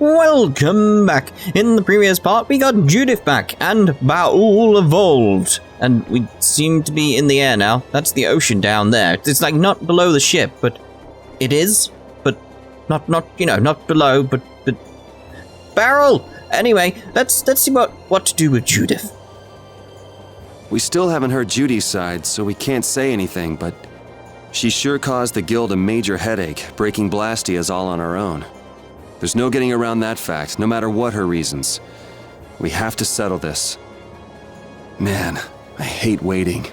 Welcome back. In the previous part, we got Judith back, and Baul evolved. And we seem to be in the air now. That's the ocean down there. It's like not below the ship, but it is. But not below, but Karol! Anyway, let's see what to do with Judith. We still haven't heard Judy's side, so we can't say anything, but she sure caused the guild a major headache, breaking Blastalia's all on her own. There's no getting around that fact, no matter what her reasons. We have to settle this. Man, I hate waiting.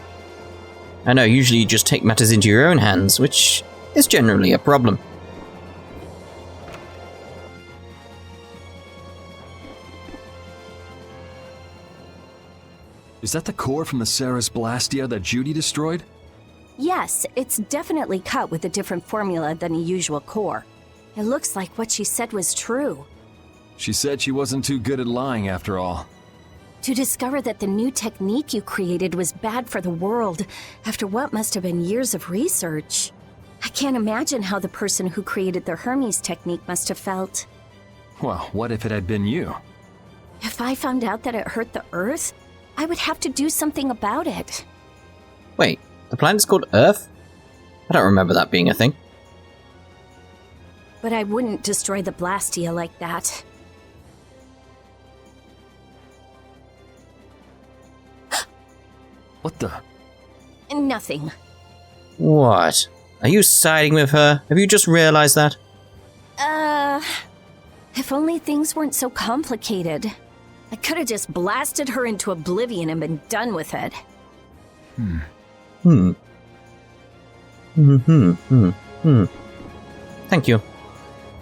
I know, usually you just take matters into your own hands, which is generally a problem. Is that the core from the Ceres Blastia that Judy destroyed? Yes, it's definitely cut with a different formula than a usual core. It looks like what she said was true. She said she wasn't too good at lying after all. To discover that the new technique you created was bad for the world, after what must have been years of research. I can't imagine how the person who created the Hermes technique must have felt. Well, what if it had been you? If I found out that it hurt the Earth, I would have to do something about it. Wait, the planet's called Earth? I don't remember that being a thing. But I wouldn't destroy the Blastia like that. What the? Nothing. What? Are you siding with her? Have you just realized that? If only things weren't so complicated. I could have just blasted her into oblivion and been done with it. Thank you.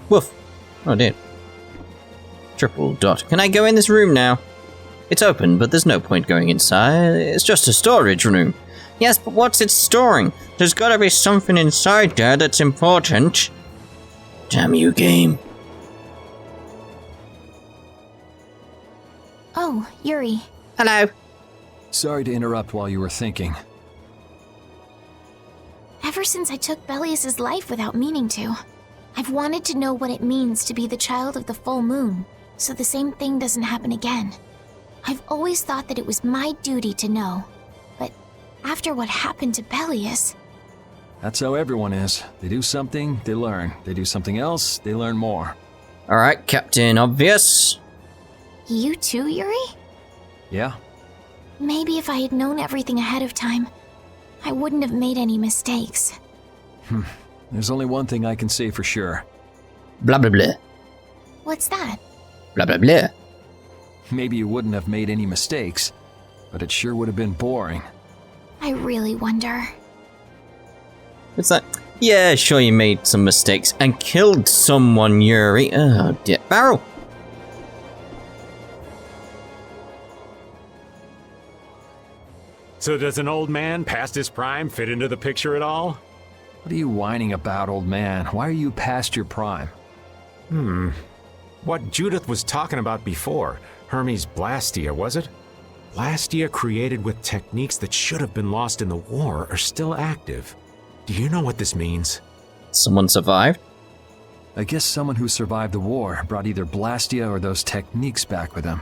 Woof. Oh dear. Triple dot. Can I go in this room now? It's open, but there's no point going inside. It's just a storage room. Yes, but what's it storing? There's gotta be something inside there that's important. Damn you, game. Oh, Yuri. Hello. Sorry to interrupt while you were thinking. Ever since I took Belius's life without meaning to, I've wanted to know what it means to be the child of the full moon, so the same thing doesn't happen again. I've always thought that it was my duty to know, but after what happened to Belius... That's how everyone is. They do something, they learn. They do something else, they learn more. Alright, Captain Obvious. You too, Yuri? Yeah? Maybe if I had known everything ahead of time, I wouldn't have made any mistakes. There's only one thing I can say for sure. Blah blah blah. What's that? Blah blah blah. Maybe you wouldn't have made any mistakes, but it sure would have been boring. I really wonder. What's that? Yeah, sure you made some mistakes and killed someone, Yuri. Oh dear. Phaeroh! So does an old man past his prime fit into the picture at all? What are you whining about, old man? Why are you past your prime? What Judith was talking about before, Hermes Blastia, was it? Blastia created with techniques that should have been lost in the war are still active. Do you know what this means? Someone survived? I guess someone who survived the war brought either Blastia or those techniques back with him.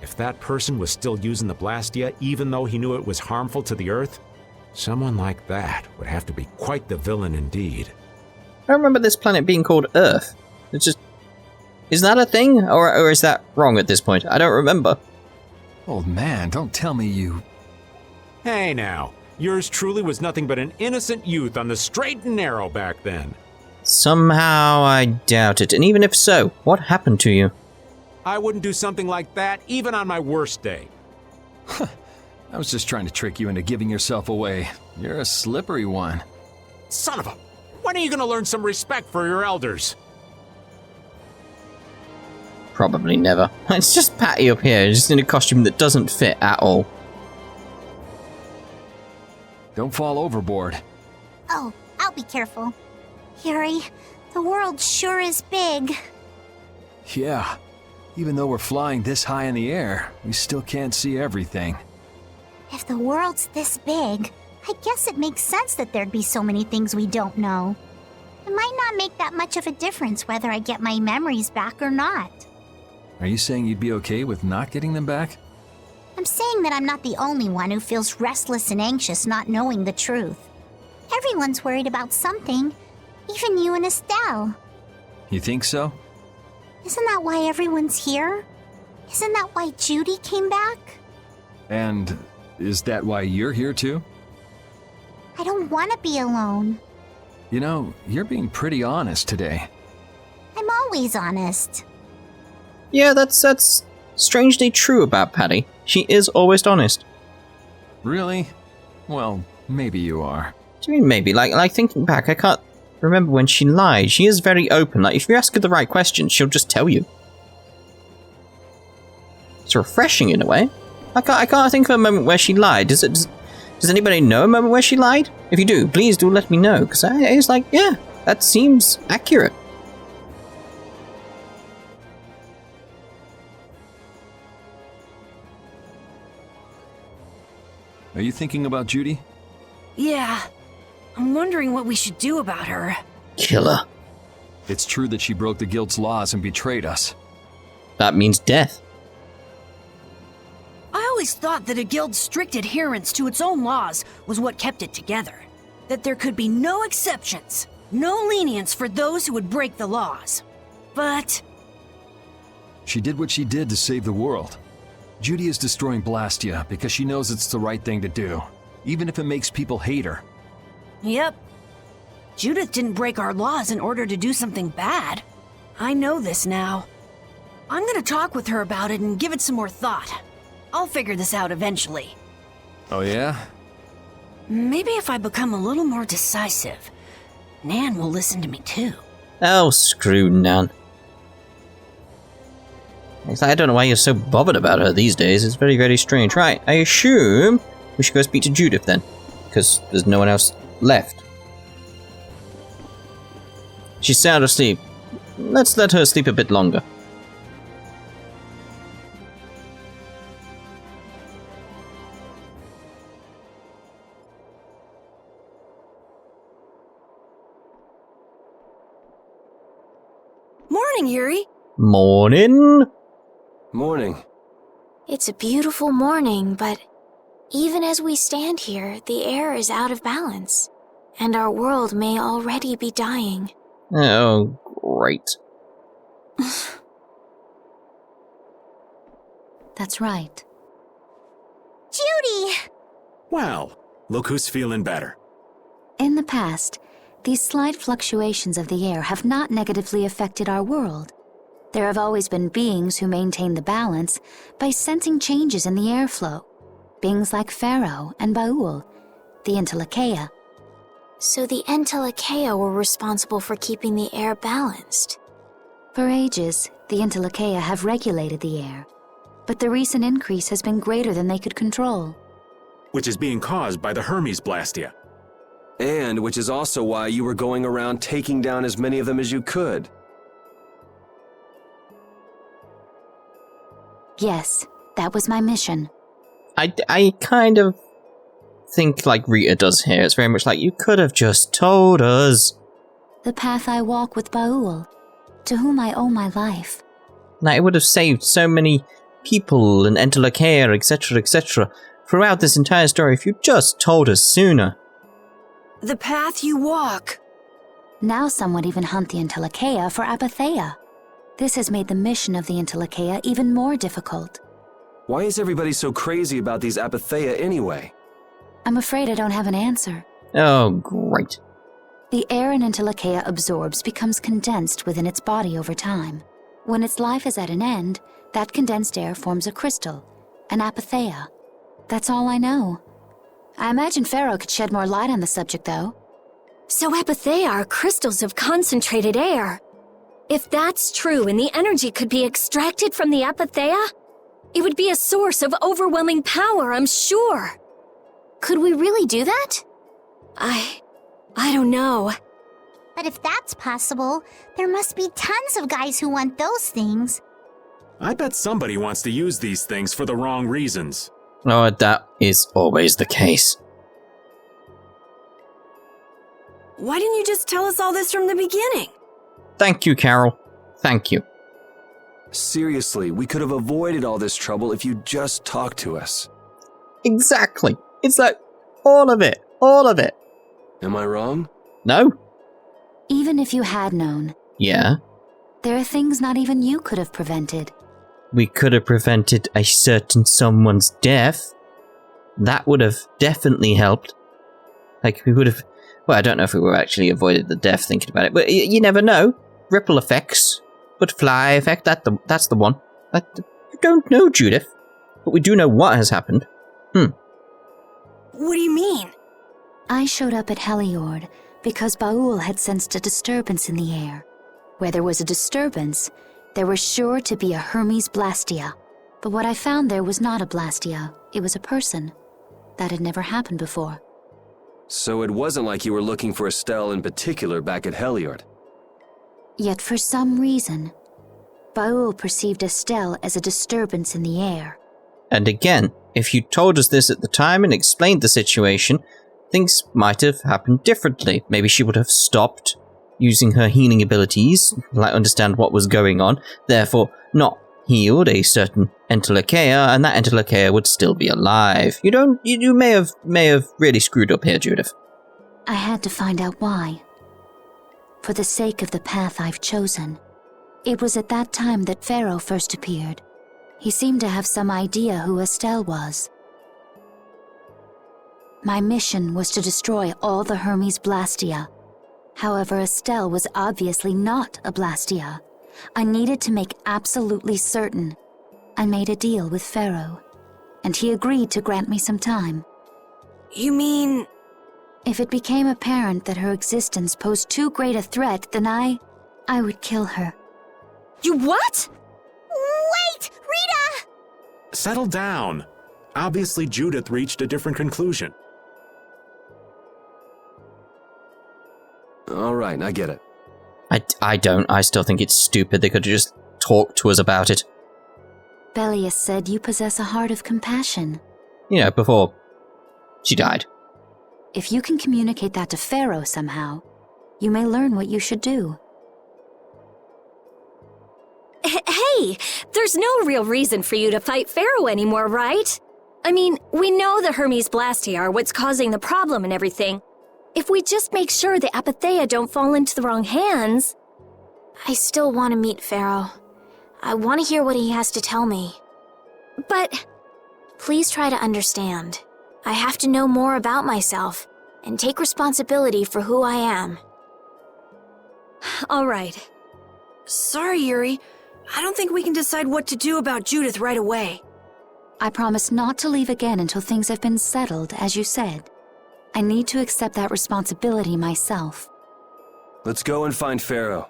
If that person was still using the Blastia even though he knew it was harmful to the Earth, someone like that would have to be quite the villain indeed. I remember this planet being called Earth. It's just... Is that a thing? Or is that wrong at this point? I don't remember. Old man, don't tell me you... Hey now, yours truly was nothing but an innocent youth on the straight and narrow back then. Somehow I doubt it. And even if so, what happened to you? I wouldn't do something like that even on my worst day. I was just trying to trick you into giving yourself away. You're a slippery one. Son of a... When are you gonna learn some respect for your elders? Probably never. It's just Patty up here, just in a costume that doesn't fit at all. Don't fall overboard. Oh, I'll be careful. Yuri, the world sure is big. Yeah. Even though we're flying this high in the air, we still can't see everything. If the world's this big, I guess it makes sense that there'd be so many things we don't know. It might not make that much of a difference whether I get my memories back or not. Are you saying you'd be okay with not getting them back? I'm saying that I'm not the only one who feels restless and anxious not knowing the truth. Everyone's worried about something, even you and Estelle. You think so? Isn't that why everyone's here? Isn't that why Judy came back? And is that why you're here too? I don't want to be alone. You know, you're being pretty honest today. I'm always honest. Yeah, that's strangely true about Patty. She is always honest. Really? Well, maybe you are. What do you mean maybe? Like thinking back, I can't remember when she lied. She is very open. Like, if you ask her the right questions, she'll just tell you. It's refreshing in a way. I can't think of a moment where she lied. Does anybody know a moment where she lied? If you do, please do let me know, because it's like, yeah, that seems accurate. Are you thinking about Judy? Yeah. I'm wondering what we should do about her. Killer. It's true that she broke the guild's laws and betrayed us. That means death. I always thought that a guild's strict adherence to its own laws was what kept it together. That there could be no exceptions, no lenience for those who would break the laws. But She did what she did to save the world. Judy is destroying Blastia because she knows it's the right thing to do, even if it makes people hate her. Yep. Judith didn't break our laws in order to do something bad. I know this now. I'm gonna talk with her about it and give it some more thought. I'll figure this out eventually. Oh yeah? Maybe if I become a little more decisive, Nan will listen to me too. Oh, screw Nan. I don't know why you're so bothered about her these days. It's very, very strange. Right, I assume we should go speak to Judith then, because there's no one else left. She's sound asleep. Let's let her sleep a bit longer. Morning, Yuri. Morning. Morning. It's a beautiful morning, but even as we stand here, the air is out of balance, and our world may already be dying. Oh, great. That's right. Judy! Well, look who's feeling better. In the past, these slight fluctuations of the air have not negatively affected our world. There have always been beings who maintain the balance by sensing changes in the airflow. Beings like Phaeroh and Baul, the Entelekea. So the Entelekea were responsible for keeping the air balanced. For ages, the Entelekea have regulated the air, but the recent increase has been greater than they could control. Which is being caused by the Hermes Blastia. And which is also why you were going around taking down as many of them as you could. Yes, that was my mission. I kind of think like Rita does here. It's very much like, you could have just told us. The path I walk with Baul, to whom I owe my life. Like, it would have saved so many people and Entelekea, etc., throughout this entire story if you just told us sooner. The path you walk. Now some would even hunt the Entelekea for Apatheia. This has made the mission of the Entelekea even more difficult. Why is everybody so crazy about these Apatheia anyway? I'm afraid I don't have an answer. Oh, great. The air an Entelekea absorbs becomes condensed within its body over time. When its life is at an end, that condensed air forms a crystal, an Apatheia. That's all I know. I imagine Phaeroh could shed more light on the subject, though. So Apatheia are crystals of concentrated air. If that's true and the energy could be extracted from the Apatheia, it would be a source of overwhelming power, I'm sure. Could we really do that? I don't know. But if that's possible, there must be tons of guys who want those things. I bet somebody wants to use these things for the wrong reasons. Oh, that is always the case. Why didn't you just tell us all this from the beginning? Thank you, Karol. Thank you. Seriously, we could have avoided all this trouble if you just talked to us. Exactly. It's like, all of it. All of it. Am I wrong? No? Even if you had known, Yeah. there are things not even you could have prevented. We could have prevented a certain someone's death. That would have definitely helped. Like, we would have... Well, I don't know if we would have actually avoided the death thinking about it, but you never know. Ripple effects. Butterfly effect, that's the one. We don't know, Judith. But we do know what has happened. What do you mean? I showed up at Heliord because Baul had sensed a disturbance in the air. Where there was a disturbance, there was sure to be a Hermes Blastia. But what I found there was not a Blastia, it was a person. That had never happened before. So it wasn't like you were looking for Estelle in particular back at Heliord. Yet for some reason, Baul perceived Estelle as a disturbance in the air. And again, if you told us this at the time and explained the situation, things might have happened differently. Maybe she would have stopped using her healing abilities, like understand what was going on, therefore not healed a certain Entelakea, and that Entelakea would still be alive. You may have really screwed up here, Judith. I had to find out why. For the sake of the path I've chosen. It was at that time that Phaeroh first appeared. He seemed to have some idea who Estelle was. My mission was to destroy all the Hermes Blastia. However, Estelle was obviously not a Blastia. I needed to make absolutely certain. I made a deal with Phaeroh, and he agreed to grant me some time. You mean... If it became apparent that her existence posed too great a threat, then I would kill her. You what? Wait! Rita! Settle down. Obviously, Judith reached a different conclusion. All right, I get it. I don't. I still think it's stupid. They could have just talked to us about it. Belius said you possess a heart of compassion. You know, before she died. If you can communicate that to Phaeroh somehow, you may learn what you should do. Hey, there's no real reason for you to fight Phaeroh anymore, right? I mean, we know the Hermes Blastia are what's causing the problem and everything. If we just make sure the Apatheia don't fall into the wrong hands... I still want to meet Phaeroh. I want to hear what he has to tell me. But... Please try to understand. I have to know more about myself and take responsibility for who I am. All right. Sorry, Yuri. I don't think we can decide what to do about Judith right away. I promise not to leave again until things have been settled, as you said. I need to accept that responsibility myself. Let's go and find Phaeroh.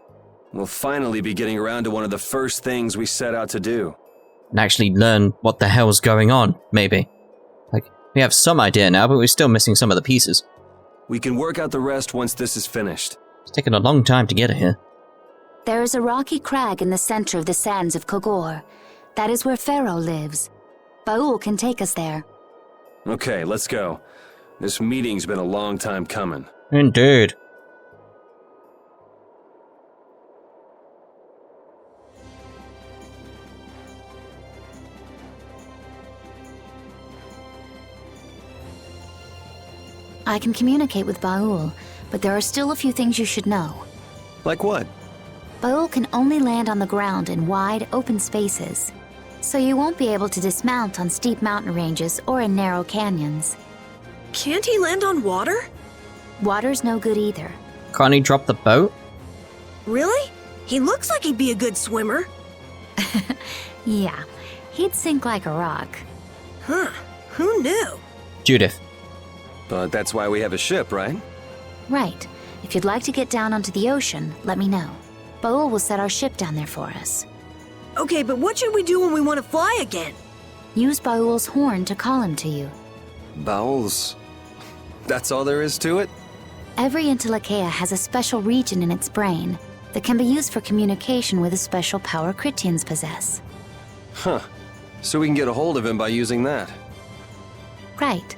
We'll finally be getting around to one of the first things we set out to do. And actually learn what the hell's going on, maybe. Like, we have some idea now, but we're still missing some of the pieces. We can work out the rest once this is finished. It's taken a long time to get here. There is a rocky crag in the center of the sands of Kogor. That is where Phaeroh lives. Baul can take us there. Okay, let's go. This meeting's been a long time coming. Indeed. I can communicate with Baul, but there are still a few things you should know. Like what? Baul can only land on the ground in wide, open spaces, so you won't be able to dismount on steep mountain ranges or in narrow canyons. Can't he land on water? Water's no good either. Can't he drop the boat? Really? He looks like he'd be a good swimmer. Yeah, he'd sink like a rock. Huh, who knew? Judith. But that's why we have a ship, right? Right. If you'd like to get down onto the ocean, let me know. Baul will set our ship down there for us. Okay, but what should we do when we want to fly again? Use Baul's horn to call him to you. Bowels. That's all there is to it? Every Entelakea has a special region in its brain that can be used for communication with a special power Critians possess. Huh. So we can get a hold of him by using that. Right.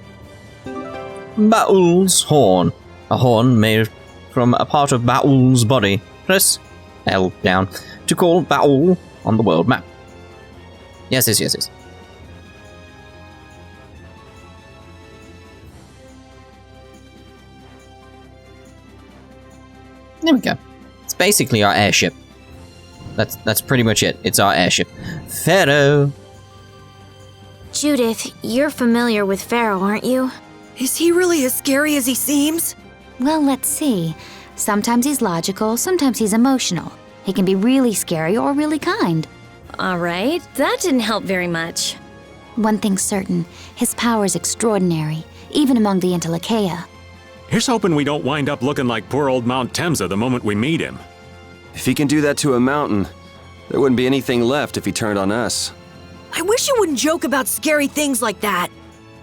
Baul's horn. A horn made from a part of Baul's body. Press L down to call Baul on the world map. Yes. There we go. It's basically our airship. That's pretty much it. It's our airship. Phaeroh. Judith, you're familiar with Phaeroh, aren't you? Is he really as scary as he seems? Well, let's see. Sometimes he's logical, sometimes he's emotional. He can be really scary or really kind. All right, that didn't help very much. One thing's certain, his power is extraordinary, even among the Entelekea. Here's hoping we don't wind up looking like poor old Mount Temsa the moment we meet him. If he can do that to a mountain, there wouldn't be anything left if he turned on us. I wish you wouldn't joke about scary things like that.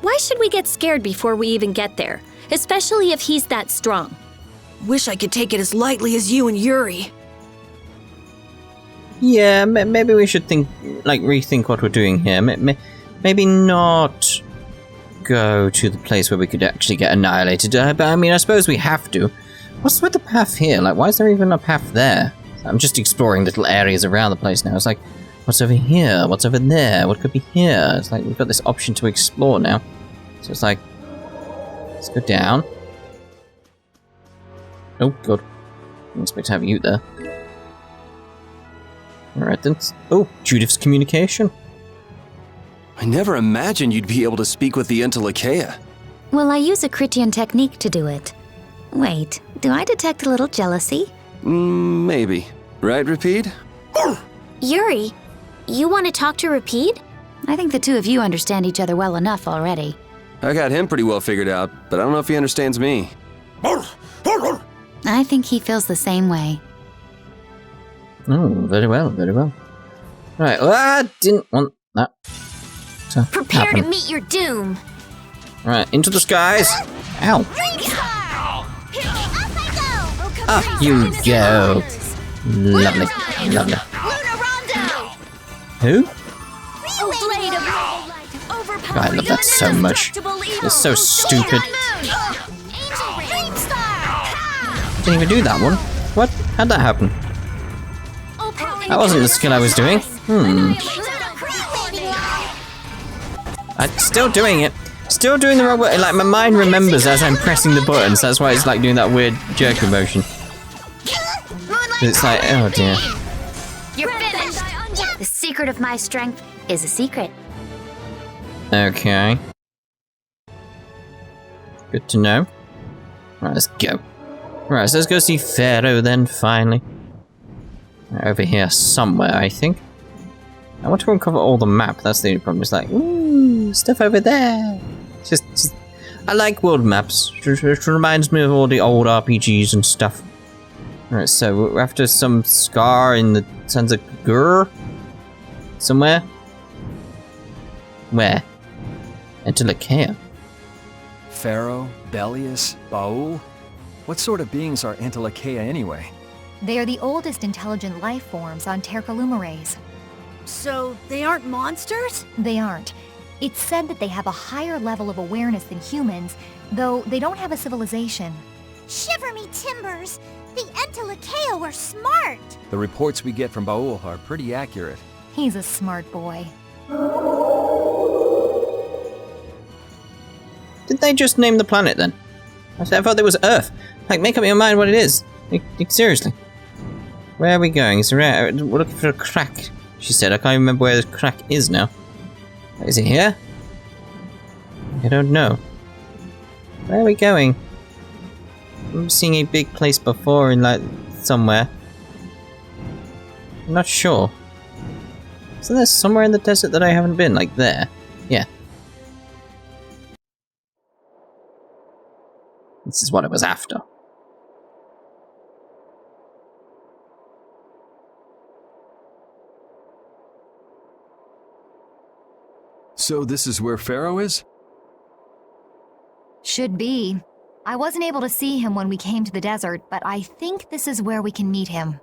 Why should we get scared before we even get there? Especially if he's that strong. Wish I could take it as lightly as you and Yuri. Yeah, maybe we should rethink what we're doing here. Maybe not go to the place where we could actually get annihilated. But I mean, I suppose we have to. What's with the path here? Like, why is there even a path there? I'm just exploring little areas around the place now. It's like, what's over here? What's over there? What could be here? It's like we've got this option to explore now. So it's like, let's go down. Oh, God. Didn't expect to have you there. Alright then. Oh, Judith's communication. I never imagined you'd be able to speak with the Entelekea. Well, I use a Critian technique to do it. Wait, do I detect a little jealousy? Maybe. Right, Rapide? Yuri, you want to talk to Rapide? I think the two of you understand each other well enough already. I got him pretty well figured out, but I don't know if he understands me. I think he feels the same way. Oh, very well, very well. Right, well, I didn't want that to Prepare happen. to meet your doom. Right, into the skies. Ow. Up you go. Lovely, lovely. Who? God, I love that so much. It's so stupid. Didn't even do that one. What? How'd that happen? That wasn't the skill I was doing. I'm still doing it. Still doing the wrong way. Like, my mind remembers as I'm pressing the buttons. That's why it's like doing that weird jerky motion. It's like, oh dear. You're finished! The secret of my strength is a secret. Okay. Good to know. Right, let's go. Right, so let's go see Phaeroh then, finally. Right, over here somewhere, I think. I want to uncover all the map, that's the only problem. It's like, ooh, stuff over there. Just I like world maps. It reminds me of all the old RPGs and stuff. Right, so we're after some scar in the Sands of Gur? Somewhere? Where? Entelekea. Phaeroh, Belius, Baul? What sort of beings are Entelekea anyway? They are the oldest intelligent life forms on Tercalumares. So, they aren't monsters? They aren't. It's said that they have a higher level of awareness than humans, though they don't have a civilization. Shiver me timbers! The Entelekea were smart! The reports we get from Baul are pretty accurate. He's a smart boy. Did they just name the planet then? I thought there was Earth. Like, make up your mind what it is. Like, seriously. Where are we going? We're looking for a crack, she said. I can't remember where the crack is now. Is it here? I don't know. Where are we going? I'm seeing a big place before in, like, somewhere. I'm not sure. Isn't there somewhere in the desert that I haven't been? Like there? Yeah. This is what it was after. So this is where Phaeroh is? Should be. I wasn't able to see him when we came to the desert, but I think this is where we can meet him.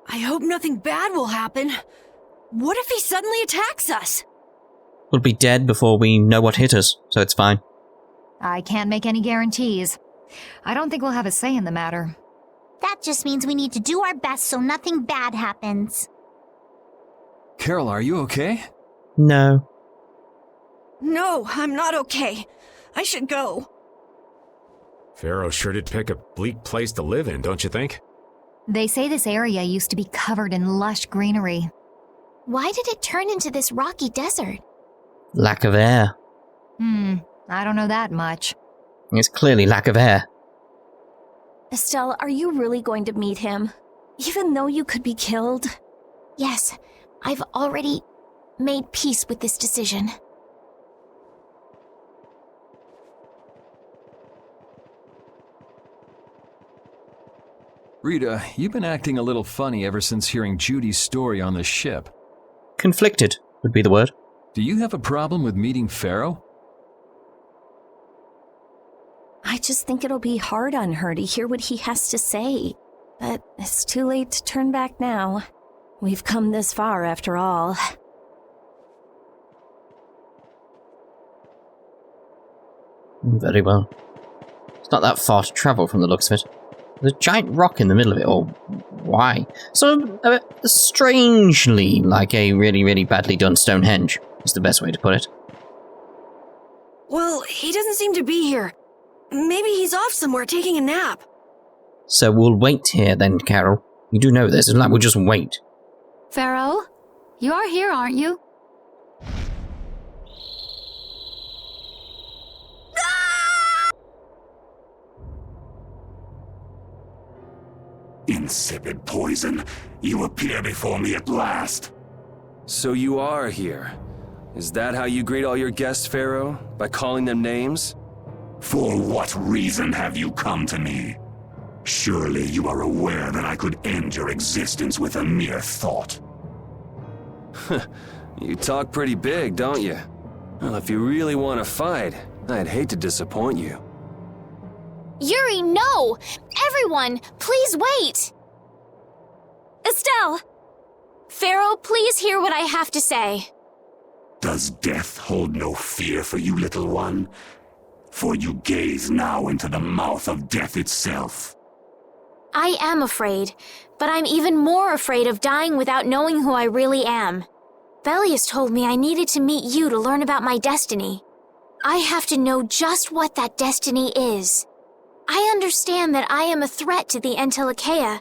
I hope nothing bad will happen. What if he suddenly attacks us? We'll be dead before we know what hit us, so it's fine. I can't make any guarantees. I don't think we'll have a say in the matter. That just means we need to do our best so nothing bad happens. Karol, are you okay? No. No, I'm not okay. I should go. Phaeroh sure did pick a bleak place to live in, don't you think? They say this area used to be covered in lush greenery. Why did it turn into this rocky desert? Lack of air. I don't know that much. It's clearly lack of air. Estelle, are you really going to meet him? Even though you could be killed? Yes, I've already made peace with this decision. Rita, you've been acting a little funny ever since hearing Judy's story on the ship. Conflicted would be the word. Do you have a problem with meeting Phaeroh? I just think it'll be hard on her to hear what he has to say. But it's too late to turn back now. We've come this far after all. Very well. It's not that far to travel from the looks of it. There's a giant rock in the middle of it, or why? Sort of strangely like a really, really badly done Stonehenge, is the best way to put it. Well, he doesn't seem to be here. Maybe he's off somewhere taking a nap. So we'll wait here then, Karol. You do know this, it's like we'll just wait. Phaeroh, you are here, aren't you? Insipid poison, you appear before me at last. So you are here. Is that how you greet all your guests, Phaeroh? By calling them names? For what reason have you come to me? Surely you are aware that I could end your existence with a mere thought. You talk pretty big, don't you? Well, if you really want to fight, I'd hate to disappoint you. Yuri, no! Everyone, please wait! Estelle! Phaeroh, please hear what I have to say. Does death hold no fear for you, little one? For you gaze now into the mouth of death itself. I am afraid, but I'm even more afraid of dying without knowing who I really am. Belius told me I needed to meet you to learn about my destiny. I have to know just what that destiny is. I understand that I am a threat to the Entelikeia,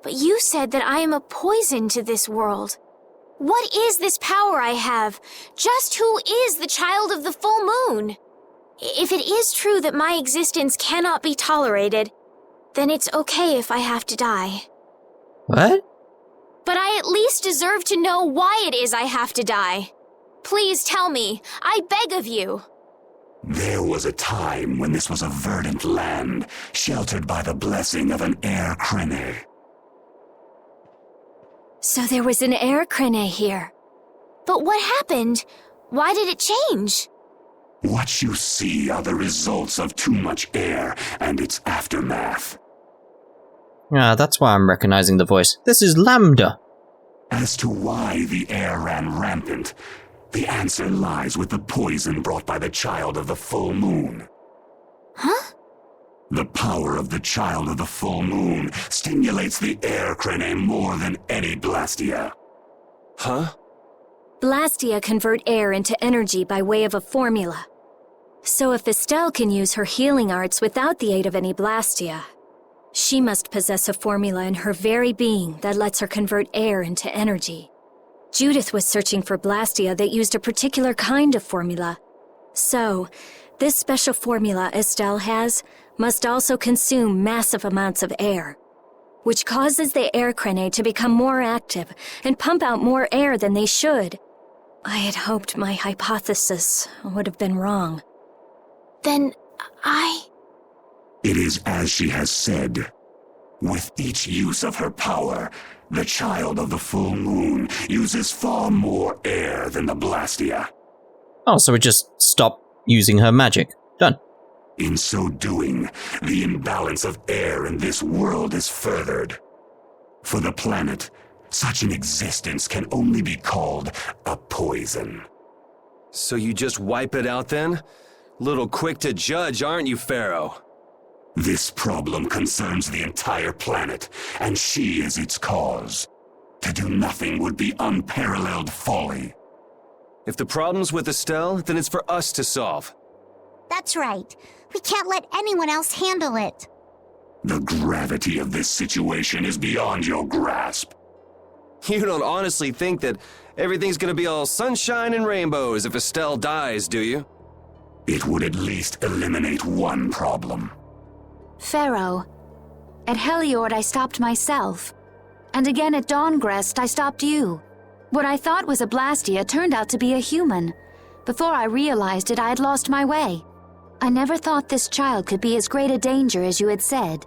but you said that I am a poison to this world. What is this power I have? Just who is the child of the full moon? If it is true that my existence cannot be tolerated, then it's okay if I have to die. What? But I at least deserve to know why it is I have to die. Please tell me, I beg of you. There was a time when this was a verdant land, sheltered by the blessing of an air crene. So there was an air crene here. But what happened? Why did it change? What you see are the results of too much air and its aftermath. Ah, that's why I'm recognizing the voice. This is Lambda. As to why the air ran rampant, the answer lies with the poison brought by the child of the full moon. Huh? The power of the child of the full moon stimulates the air crene more than any Blastia. Huh? Blastia convert air into energy by way of a formula. So if Estelle can use her healing arts without the aid of any Blastia, she must possess a formula in her very being that lets her convert air into energy. Judith was searching for Blastia that used a particular kind of formula. So, this special formula Estelle has must also consume massive amounts of air, which causes the air crene to become more active and pump out more air than they should. I had hoped my hypothesis would have been wrong. Then It is as she has said. With each use of her power, the child of the full moon uses far more air than the Blastia. Oh, so we just stop using her magic. Done. In so doing, the imbalance of air in this world is furthered. For the planet, such an existence can only be called a poison. So you just wipe it out then? Little quick to judge, aren't you, Phaeroh? This problem concerns the entire planet, and she is its cause. To do nothing would be unparalleled folly. If the problem's with Estelle, then it's for us to solve. That's right. We can't let anyone else handle it. The gravity of this situation is beyond your grasp. You don't honestly think that everything's gonna be all sunshine and rainbows if Estelle dies, do you? It would at least eliminate one problem. Phaeroh, at Heliord I stopped myself. And again at Dawngrest I stopped you. What I thought was a Blastia turned out to be a human. Before I realized it, I had lost my way. I never thought this child could be as great a danger as you had said.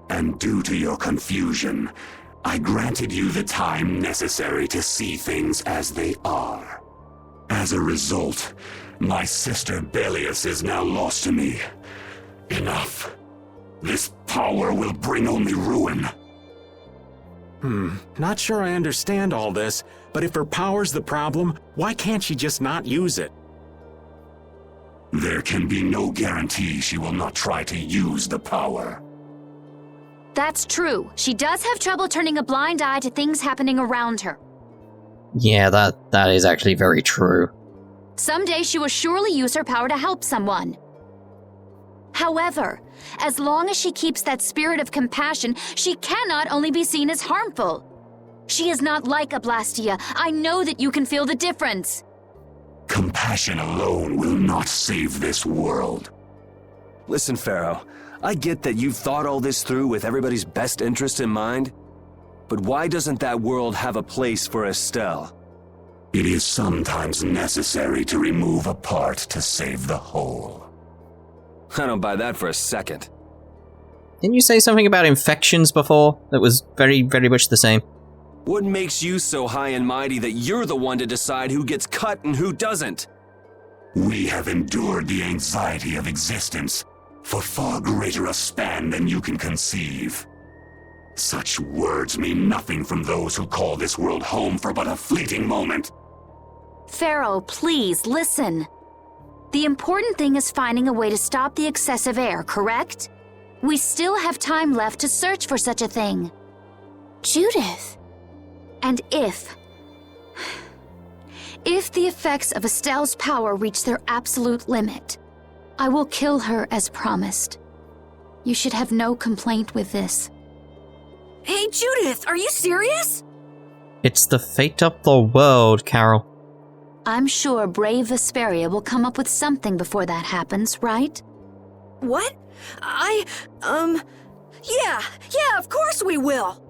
And due to your confusion, I granted you the time necessary to see things as they are. As a result, my sister Belius is now lost to me. Enough. This power will bring only ruin. Not sure I understand all this, but if her power's the problem, why can't she just not use it? There can be no guarantee she will not try to use the power. That's true. She does have trouble turning a blind eye to things happening around her. Yeah, that is actually very true. Someday she will surely use her power to help someone. However, as long as she keeps that spirit of compassion, she cannot only be seen as harmful. She is not like a Blastia. I know that you can feel the difference. Compassion alone will not save this world. Listen, Phaeroh, I get that you've thought all this through with everybody's best interest in mind, but why doesn't that world have a place for Estelle? It is sometimes necessary to remove a part to save the whole. I don't buy that for a second. Didn't you say something about infections before that was very, very much the same? What makes you so high and mighty that you're the one to decide who gets cut and who doesn't? We have endured the anxiety of existence for far greater a span than you can conceive. Such words mean nothing from those who call this world home for but a fleeting moment. Phaeroh, please, listen. The important thing is finding a way to stop the excessive air, correct? We still have time left to search for such a thing. Judith. And if the effects of Estelle's power reach their absolute limit, I will kill her as promised. You should have no complaint with this. Hey, Judith, are you serious? It's the fate of the world, Karol. I'm sure brave Vesperia will come up with something before that happens, right? What? Yeah, of course we will.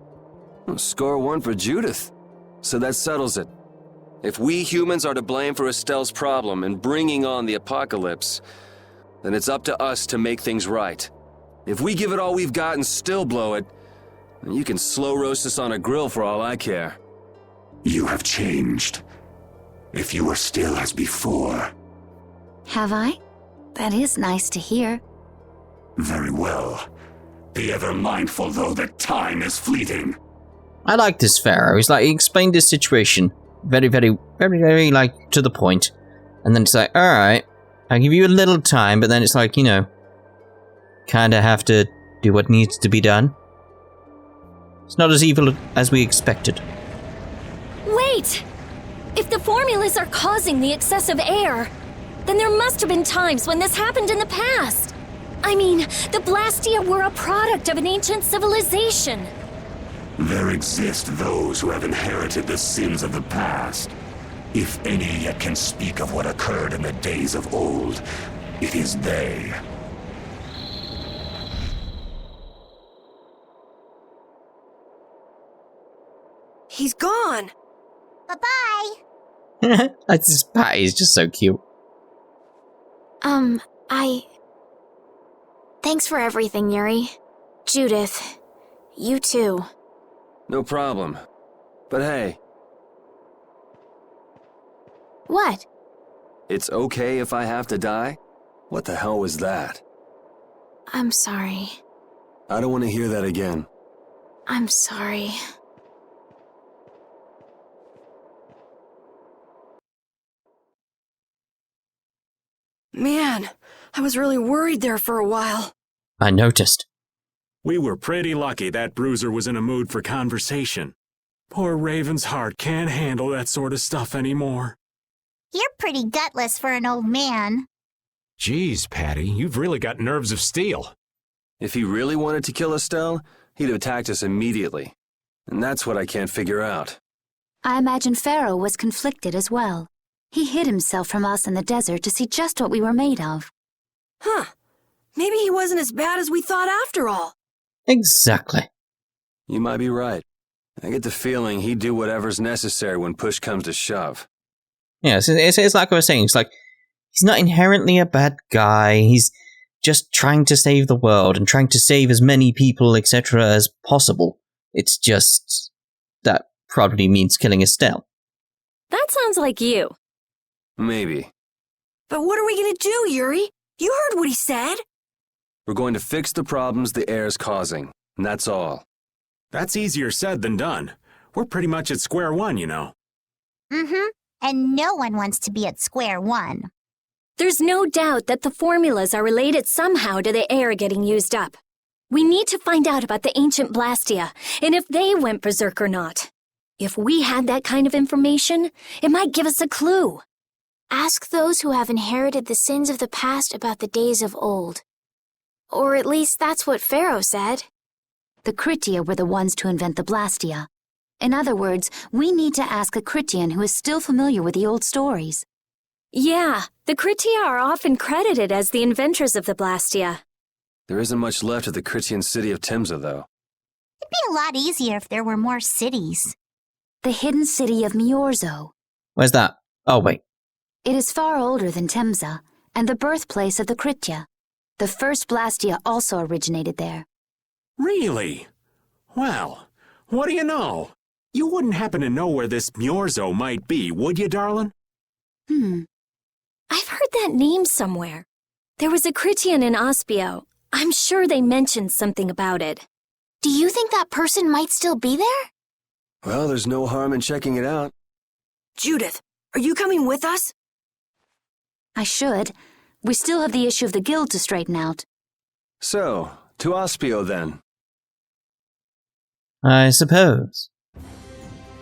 Well, score one for Judith. So that settles it. If we humans are to blame for Estelle's problem and bringing on the apocalypse, then it's up to us to make things right. If we give it all we've got and still blow it, then you can slow roast us on a grill for all I care. You have changed. If you were still as before. Have I? That is nice to hear. Very well. Be ever mindful, though, that time is fleeting. I like this Phaeroh. He's like, he explained his situation very, very, very, very, like, to the point. And then it's like, alright, I'll give you a little time, but then it's like, you know, kinda have to do what needs to be done. It's not as evil as we expected. Wait! If the formulas are causing the excessive air, then there must have been times when this happened in the past. I mean, the Blastia were a product of an ancient civilization. There exist those who have inherited the sins of the past. If any yet can speak of what occurred in the days of old, it is they. He's gone. Bye-bye. That's his patty is just so cute. Thanks for everything, Yuri. Judith, you too. No problem. But hey, What? it's okay if I have to die? What the hell was that? I'm sorry. I don't want to hear that again. I'm sorry. Man, I was really worried there for a while. I noticed. We were pretty lucky that bruiser was in a mood for conversation. Poor Raven's heart can't handle that sort of stuff anymore. You're pretty gutless for an old man. Geez, Patty, you've really got nerves of steel. If he really wanted to kill Estelle, he'd have attacked us immediately. And that's what I can't figure out. I imagine Phaeroh was conflicted as well. He hid himself from us in the desert to see just what we were made of. Huh. Maybe he wasn't as bad as we thought after all. Exactly. You might be right. I get the feeling he'd do whatever's necessary when push comes to shove. Yeah, it's like I was saying, it's like, he's not inherently a bad guy, he's just trying to save the world and trying to save as many people, etc. as possible. It's just that probably means killing Estelle. That sounds like you. Maybe. But what are we gonna do, Yuri? You heard what he said. We're going to fix the problems the air's causing, and that's all. That's easier said than done. We're pretty much at square one, you know. Mm-hmm. And no one wants to be at square one. There's no doubt that the formulas are related somehow to the air getting used up. We need to find out about the ancient Blastia, and if they went berserk or not. If we had that kind of information, it might give us a clue. Ask those who have inherited the sins of the past about the days of old. Or at least that's what Phaeroh said. The Kritia were the ones to invent the Blastia. In other words, we need to ask a Kritian who is still familiar with the old stories. Yeah, the Kritia are often credited as the inventors of the Blastia. There isn't much left of the Kritian city of Timza, though. It'd be a lot easier if there were more cities. The hidden city of Miorzo. Where's that? Oh, wait. It is far older than Timza, and the birthplace of the Kritia. The first Blastia also originated there. Really? Well, what do you know? You wouldn't happen to know where this Miorzo might be, would you, darling? I've heard that name somewhere. There was a Kritian in Ospio. I'm sure they mentioned something about it. Do you think that person might still be there? Well, there's no harm in checking it out. Judith, are you coming with us? I should. We still have the issue of the guild to straighten out. So, to Ospio then. I suppose.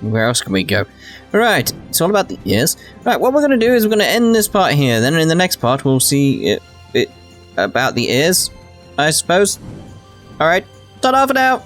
Where else can we go? Right, it's all about the ears. Right, what we're going to do is we're going to end this part here. Then in the next part, we'll see it about the ears, I suppose. Alright, ta-da for now!